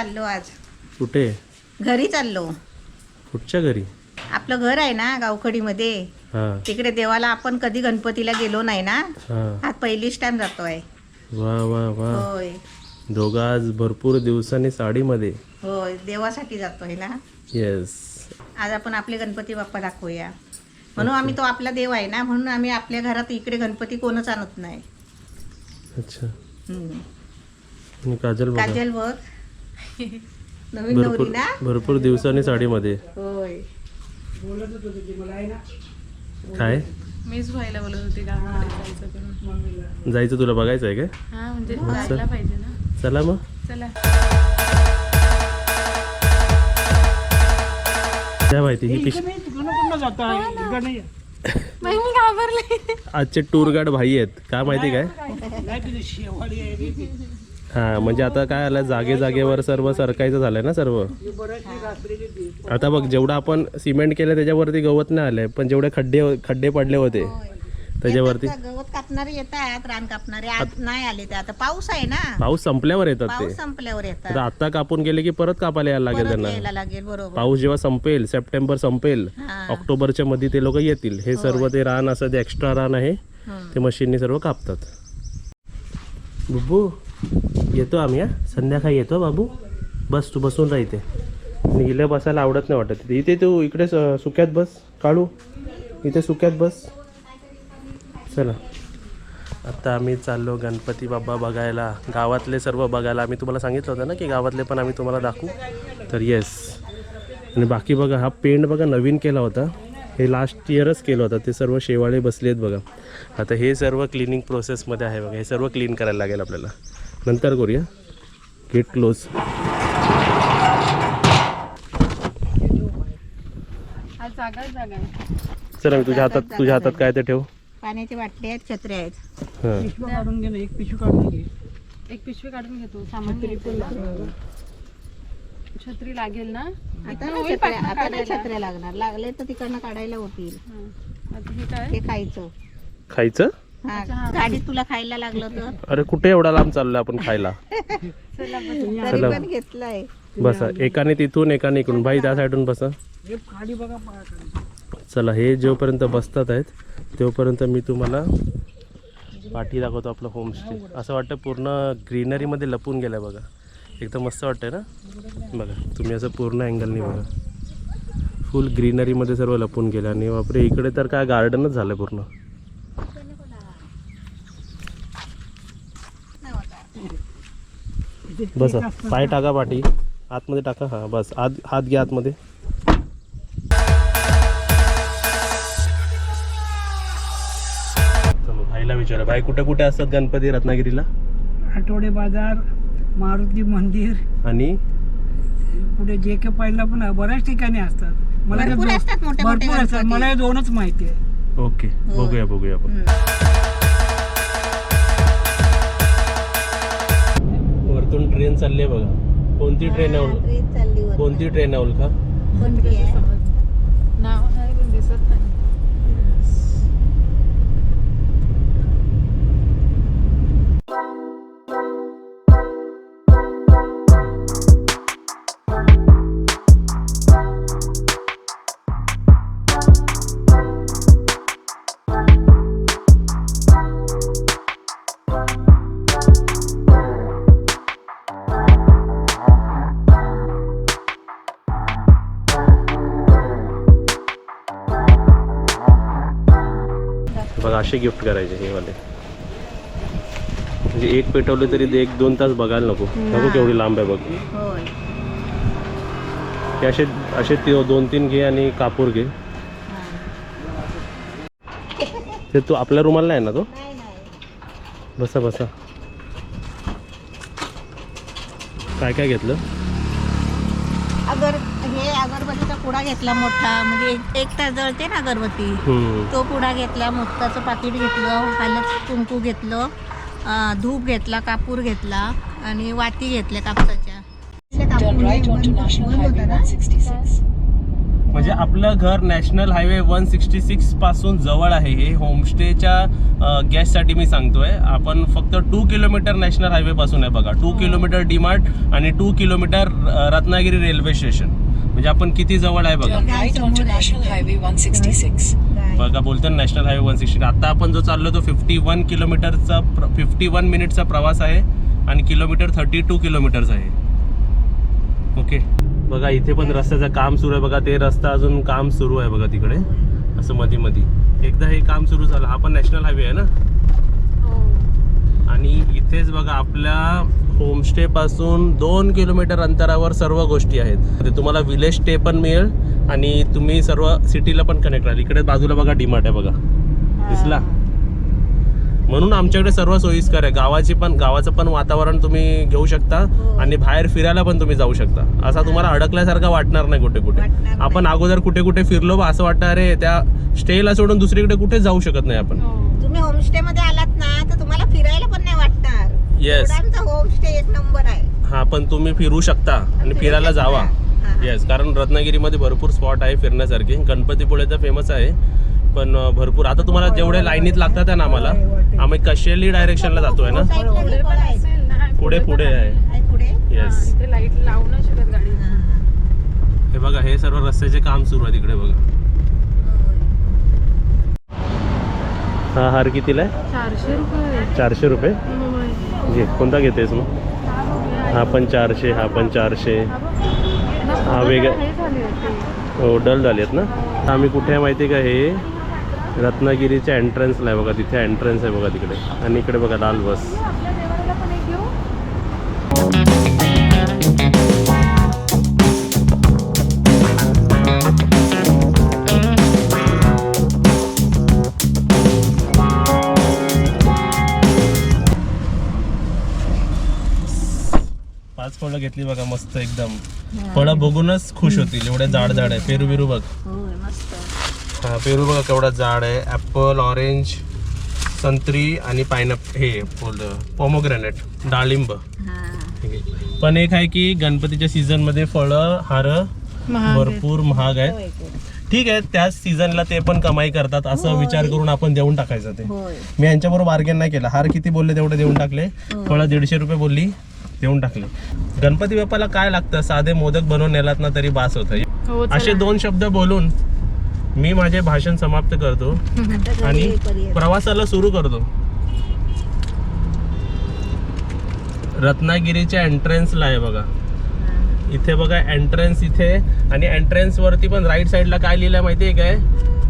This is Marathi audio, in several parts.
चाललो आज. कुठे? घरी चाललो. कुठच्या घरी? आपलं घर आहे ना गावखडीमध्ये. तिकडे देवाला आपण कधी गणपतीला गेलो नाही ना. आज पहिलीच टाइम जातोय. वा वा वा. होय. दोघं आज भरपूर दिवसांनी साडीमध्ये. होय, देवासाठी जातोय ना. येस. आज आपण आपले गणपती बाप्पा दाखवूया. म्हणून आम्ही तो आपला देव आहे ना, म्हणून आम्ही आपल्या घरात इकडे गणपती कोणच आणत नाही. अच्छा. आणि काजल बघा. काजल बघ. नवीन नवरी ना. भरपूर दिवसांनी साडीमध्ये. होय. काय? मीच व्हायला बोलत होती जायचं तुला बघायचं आहे काय? हा म्हणजे जायला पाहिजे ना. चला मग. चला. काय माहिती ही पिशवी मी घाबरले. आजचे टूर गाईड भाई आहेत. काय माहिती काय? हा म्हणजे आता काय आलं, जागे जागेवर सर्व सरकायचं झालंय ना सर्व. आता बघ, जेवढं आपण सिमेंट केलं त्याच्यावरती गवत नाही आलंय, पण जेवढे खड्डे पडले होते त्याच्यावरती गवत कापणारे येतात, रान कापणारे आज नाही आले. ते आता पाऊस आहे ना. पाऊस संपल्यावर येतात ते. पाऊस संपल्यावर येतात. आता कापून गेले की परत कापायला यायला लागेल त्यांना. यायला लागेल. बरोबर. पाऊस जेव्हा संपेल, सप्टेंबर संपेल, ऑक्टोबरच्या मध्ये ते लोक येतील. हे सर्व ते रान असं ते एक्स्ट्रा रान आहे ते मशीनने सर्व कापतात. बुब्बू येतो आम्ही. संध्याकाळी येतो बाबू. बस तू बसून राहते. हिला बसायला आवडत नाही वाटत. इथे तू इकडे सुक्यात बस. काढू इथे सुक्यात बस. चला आता आम्ही चाललो गणपती बाप्पा बघायला. गावातले सर्व बघायला. आम्ही तुम्हाला सांगितलं होतं ना की गावातले पण आम्ही तुम्हाला दाखवू. तर येस. आणि बाकी बघा, हा पेंट बघा नवीन केला होता. हे लास्ट इयरच केलं होतं. ते सर्व शेवाळे बसले आहेत बघा. आता हे सर्व क्लिनिंग प्रोसेसमध्ये आहे बघा. हे सर्व क्लीन करायला लागेल आपल्याला. नंतर करूया. Gate close. चल मी तुझ्या हातात काय ते ठेव. पाण्याची बाटली आहेत, छत्र्या आहेत. पिशवी काढून घे ना. एक पिशवी काढून घे. एक पिशवी काढून घेतो. सामान छत्री लागेल ना. आता नाही छत्र्या लागणार. लागले तर तिकडनं काढायला होतील. आता हे काय? हे खायचं. खायचं? गाडीत तुला खायला लागलं तर. अरे कुठे एवढा लांब चाललोय आपण खायला? तरी पण घेतलंय. बसा. एकाने तिथून एकाने इकडून. भाई त्या साईडून बसा. चला, हे जोपर्यंत बसतात आहेत तोपर्यंत मी तुम्हाला पाठी दाखवतो. आपलं होमस्टे असं वाटतं पूर्ण ग्रीनरीमध्ये लपून गेलं बघा. एकदम मस्त वाटतंय ना. बघा तुम्ही असं पूर्ण अँगलनी बघा. फुल ग्रीनरीमध्ये सर्व लपून गेलं. आणि बापरे, इकडे तर काय गार्डनच झालं पूर्ण. बस पाय टाका पाठी. आतमध्ये टाका. हां बस. हात घ्या आतमध्ये. भाईला विचारा, भाई कुठे कुठे असतात गणपती रत्नागिरीला? आठवडे बाजार, मारुती मंदिर आणि पुढे जे के पाहिला पण बऱ्याच ठिकाणी असतात. मला भरपूर असतात, मोठे मोठे भरपूर असतात. गणपती. मला हे दोनच माहिती आहे. ओके, बघूया आपण. वरतून ट्रेन चालली आहे बघा. कोणती ट्रेन आहे? कोणती ट्रेन आहे उल्का? नाव नाही पण दिसत नाही. बघा असे गिफ्ट करायचे हे वाले. म्हणजे एक पेटवले तरी 1-2 तास बघायला नको. केवढी लांब आहे बघ. हे असे 2-3 घे आणि कापूर घे. ते तू आपल्या रुमाला नाही ना तो? बसा. काय काय घेतलं? अगरबत्तीचा पुडा घेतला मोठा. म्हणजे एक तास जळते ना अगरबत्ती. तो पुडा घेतला. मुक्ताचं पाकिट घेतलं. हळद कुंकू घेतलं. धूप घेतला. कापूर घेतला. आणि वाती घेतल्या कापसाच्या. म्हणजे आपलं घर नॅशनल हायवे 166 पासून जवळ आहे. हे होमस्टेच्या गेस्टसाठी मी सांगतोय. आपण फक्त 2 किलोमीटर नॅशनल हायवे पासून आहे बघा. 2 किलोमीटर डीमार्ट आणि 2 किलोमीटर रत्नागिरी रेल्वे स्टेशन. म्हणजे आपण किती जवळ आहे बघा. बघा बोलतो नॅशनल हायवे 160. आता आपण जो चाललो तो 51 मिनिटचा प्रवास आहे आणि किलोमीटर 32 किलोमीटरचा आहे. ओके बघा इथे पण रस्त्याचं काम सुरू आहे बघा. ते रस्ता अजून काम सुरू आहे बघा तिकडे असं मध्ये मध्ये. एकदा हे काम सुरू झालं. हा पण नॅशनल हायवे आहे ना. आणि इथेच बघा आपल्या होमस्टे पासून 2 किलोमीटर अंतरावर सर्व गोष्टी आहेत. ते तुम्हाला विलेज स्टे पण मिळेल आणि तुम्ही सर्व सिटीला पण कनेक्ट राहील. इकडे बाजूला बघा डीमार्ट आहे बघा, दिसला. म्हणून आमच्याकडे सर्व सोयीस्कर आहे. गावाचं पण वातावरण तुम्ही घेऊ शकता आणि बाहेर फिरायला पण तुम्ही जाऊ शकता. असा तुम्हाला अडकल्यासारखा वाटणार नाही कुठे कुठे. आपण अगोदर कुठे कुठे फिरलो असं वाटतं अरे त्या स्टेला सोडून दुसरीकडे कुठे जाऊ शकत नाही आपण. तुम्ही होमस्टे मध्ये आलात ना तर तुम्हाला फिरायला पण नाही वाटणार. येस, होमस्टे एक नंबर आहे. हा पण तुम्ही फिरू शकता आणि फिरायला जावा. येस, कारण रत्नागिरीमध्ये भरपूर स्पॉट आहे फिरण्यासारखे. गणपतीपुळेचा फेमस आहे पण भरपूर. आता तुम्हाला जेवढे लाईनीत लागतात ना आम्हाला, आम्ही कशेली डायरेक्शनला जातोय ना. पुढे आहे. येस, लाईट लावू नाही शकत गाडी. हे बघा हे सर्व रस्त्याचे काम सुरू आहे तिकडे बघा. हा हार कितीला आहे? 400 रुपये. 400 रुपये. घे, कोणता घेतेस मग? हा पण 400, हा पण 400. हा वेगळा. हो डल झाले आहेत ना. आम्ही कुठे आहे माहिती आहे का? हे रत्नागिरीच्या एंट्रन्सला आहे बघा. तिथे एंट्रन्स आहे बघा तिकडे. आणि इकडे बघा लाल बस. पाच फळं घेतली बघा मस्त एकदम. फळं बघूनच खुश होतील एवढे जाड आहे. पेरू बिरू बघ. हा पेरू बघा केवढा जाड आहे. ॲपल, ऑरेंज, संत्री आणि पायनॅपल, हे बोलतं पोमोग्रॅनेट, डाळिंब. पण एक आहे की गणपतीच्या सीझन मध्ये फळं हार भरपूर महाग आहेत. ठीक आहे त्याच सीझनला ते पण कमाई करतात असं विचार करून आपण देऊन टाकायचं. ते मी यांच्याबरोबर बार्गेन नाही केला. हार किती बोलले तेवढे देऊन टाकले. फळं 150 रुपये बोलली देऊन टाकले. गणपती बाप्पाला काय लागतं? साधे मोदक बनवून नेलात ना तरी बास होतं. असे 2 शब्द बोलून मी माझे भाषण समाप्त करतो आणि प्रवासाला सुरू करतो. रत्नागिरीच्या एंट्रन्सला आहे बघा. इथे बघा एंट्रन्स इथे. आणि एंट्रन्स वरती पण राईट साईडला काय लिहिलंय माहिती आहे काय?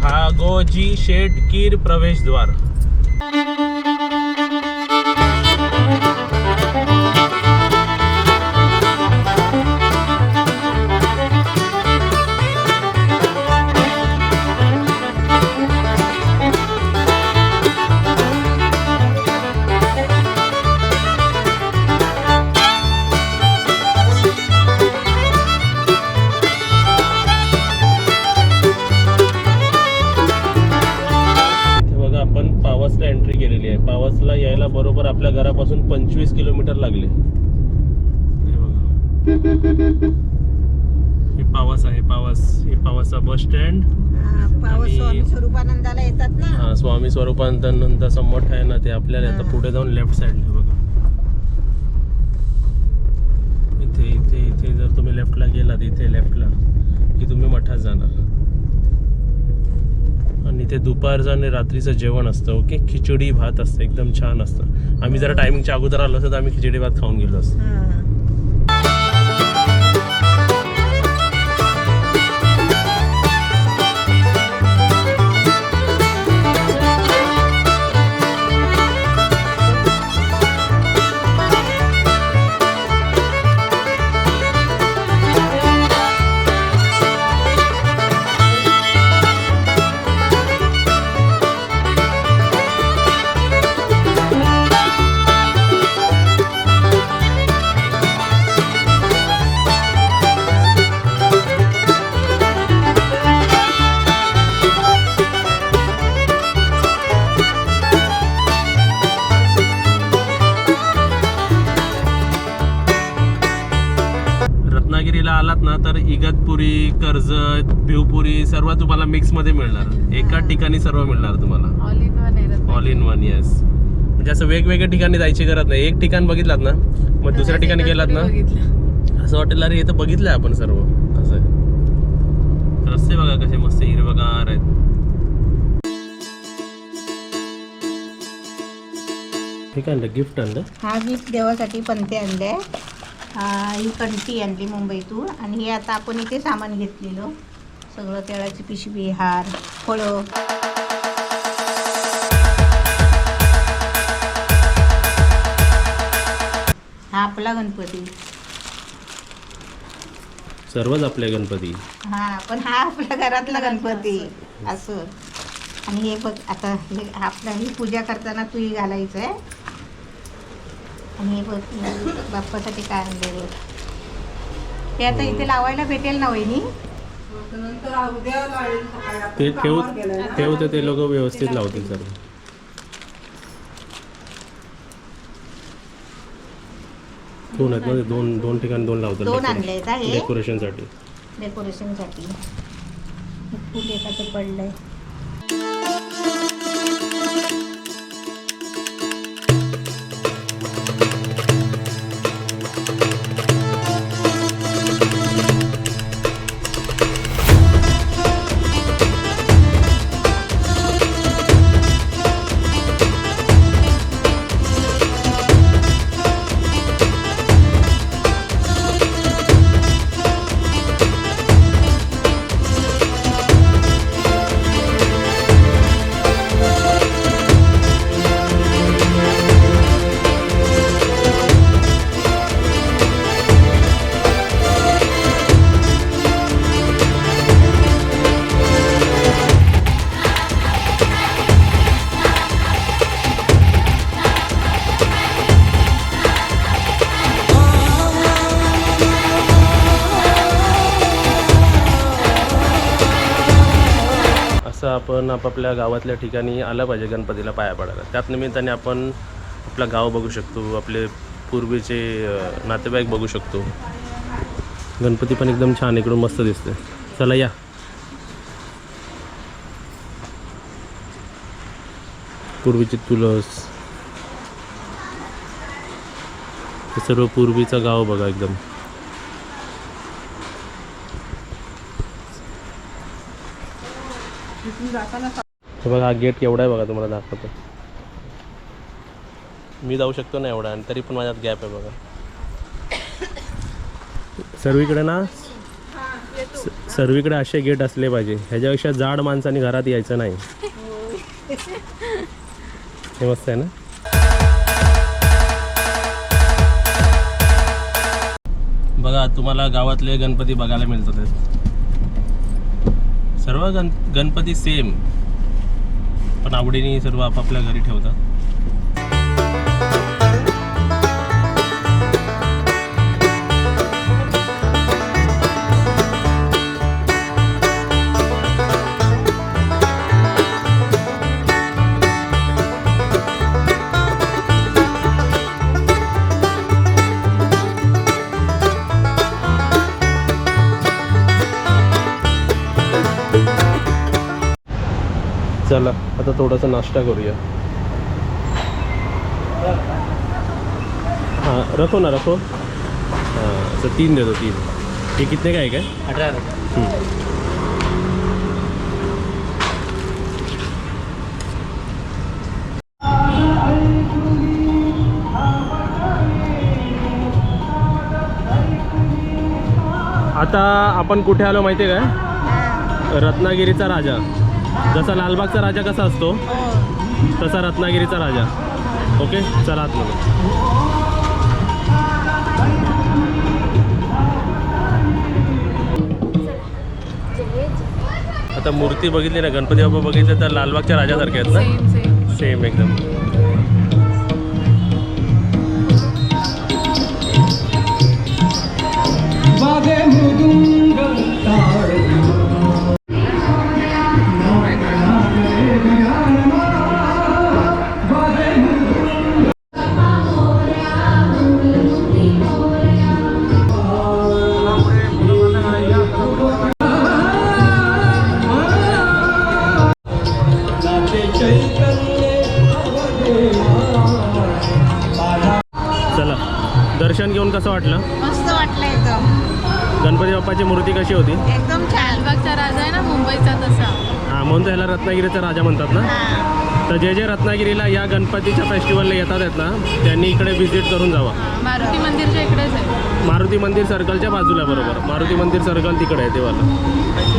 भागोजी शेटकीर प्रवेशद्वार. एंट्री केलेली आहे. पावसला यायला बरोबर आपल्या घरापासून 25 किलोमीटर लागले. हे पावस आहे. हे पावसचा बस स्टँड. स्वामी स्वरूपानंदाला येतात ना. हा स्वामी स्वरूपानंदाचा मठ आहे ना ते आपल्याला. आता पुढे जाऊन लेफ्ट साईडला बघा. इथे जर तुम्ही लेफ्टला गेलात इथे लेफ्टला की तुम्ही मठात जाणार. आणि ते दुपारचं आणि रात्रीचं जेवण असतं. ओके खिचडी भात असतं एकदम छान असतं. आम्ही जरा टायमिंगच्या अगोदर आलो असतो तर आम्ही खिचडी भात खाऊन गेलो असतो. गणपतीला आलात ना तर इगतपुरी, कर्जत, भिवपुरी सर्व तुम्हाला मिक्स मध्ये मिळणार. एकाच ठिकाणी सर्व मिळणार तुम्हाला. ऑल इन वन आहे Ratnagiri. All in one. Yes. म्हणजे असं वेगवेगळ्या ठिकाणी जायची गरज नाही. एक ठिकाण बघितलात ना मग दुसऱ्या ठिकाणी गेलात ना बघितलं. असं वाटेल अरे इथं बघितलंय आपण सर्व. असं आहे. रस्ते बघा कसे मस्त हिरवगार आहेत. ठीक आहे, गिफ्ट आणलं. हा गिफ्ट देवासाठी पंते आणले. ही कंठी आणली मुंबईतून. आणि हे आता आपण इथे सामान घेतलेलं सगळं, तेळाची पिशवी, हार, फळं. हा आपला गणपती. सर्वच आपले गणपती. हा पण हा आपल्या घरातला गणपती असं. आणि हे बघ आता हे आपला ही पूजा करताना तू ही घालायचं आहे. आणि हे बघ बाप्पासाठी काय आणले बघ. ते आता इथे लावायला भेटेल ना वहिनी. ते ठेवते ते लोक व्यवस्थित लावतील सर्व. दोन आहेत ना, दोन ठिकाणी दोन लावतात. दोन आणले आहेत हे डेकोरेशनसाठी. डेकोरेशनसाठी. फुल एकाचं पडलंय. आपण आपापल्या गावातल्या ठिकाणी आलं पाहिजे गणपतीला पाया पडायला. त्याच निमित्ताने आपण आपलं गाव बघू शकतो, आपले पूर्वीचे नातेवाईक बघू शकतो. गणपती पण एकदम छान इकडून मस्त दिसते. चला या. पूर्वीची तुळस, हे सर्व पूर्वीचं गाव बघा एकदम. हे बघा हा गेट केवढा आहे बघा, तुम्हाला दाखवतो. मी जाऊ शकतो ना एवढा, आणि तरी पण माझ्यात गॅप आहे बघा. सर्वीकडे ना सर्वीकडे असे गेट असले पाहिजे. ह्याच्यापेक्षा जाड माणसाने घरात यायचं नाही. हे मस्त आहे ना. बघा तुम्हाला गावातले गणपती बघायला मिळतात. सर्व गणपती सेम, पण आवडीने सर्व आपापल्या घरी ठेवतात. चला आता थोडासा नाश्ता करूया. हाँ रखो ना, रखो. हाँ तो 3 दे दो. 3 ये कितने का है क्या? 18. आता आपण कुठे आलो माहिती आहे काय? रत्नागिरीचा राजा. जसा लालबागचा राजा कसा असतो तसा रत्नागिरीचा राजा. ओके चला आतमध्ये. आता मूर्ती बघितली ना, गणपती बाप्पा बघितले तर लालबागच्या राजासारखे आहेत ना. सेम एकदम. दर्शन घेऊन कसं वाटलं? मस्त वाटलं एकदम. गणपती बाप्पाची मूर्ती कशी होती? एकदम छान. लालबागचा राजा आहे ना मुंबईचा तसा. हां, म्हणून तर ह्याला रत्नागिरीचा राजा म्हणतात ना. हा. तर जे रत्नागिरीला या गणपतीच्या फेस्टिवलला येतात आहेत ना, त्यांनी इकडे व्हिजिट करून जावा. मारुती मंदिरच्या इकडेच आहे. मारुती मंदिर सर्कलच्या बाजूला आहे, बरोबर. मारुती मंदिर सर्कल तिकडे आहे तेव्हा.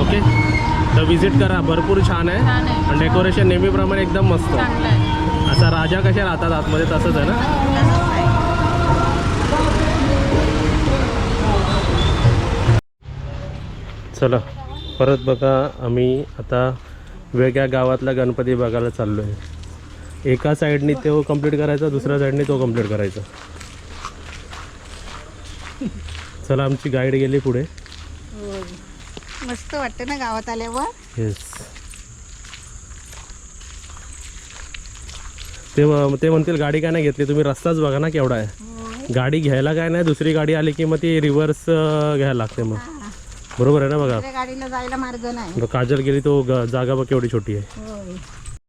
ओके, तर व्हिजिट करा, भरपूर छान आहे. छान आहे. आणि डेकोरेशन नेहमीप्रमाणे एकदम मस्त. चांगलं आहे. असा राजा कसे राहतात आतमध्ये तसंच आहे ना. तसंच आहे. चला परत बघा, आम्ही आता वेगळ्या गावातला गणपती बघायला चाललो आहे. एका साईडनी तो कंप्लीट करायचा, दुसऱ्या साईडनी तो कंप्लीट करायचा. चला, आमची गाईड गेली पुढे. मस्त वाटतं ना गावात आल्यावर. येस, ते म्हणतील गाडी काय नाही घेतली, तुम्ही रस्ताच बघा ना केवढा आहे. गाडी घ्यायला काय नाही, दुसरी गाडी आली की मग ती रिव्हर्स घ्यायला लागते मग. बरोबर आहे ना. बघा, दुसऱ्या गाडीला जायला मार्ग नाही. काजल गेली तो जागा बघ केवढी छोटी आहे. होय.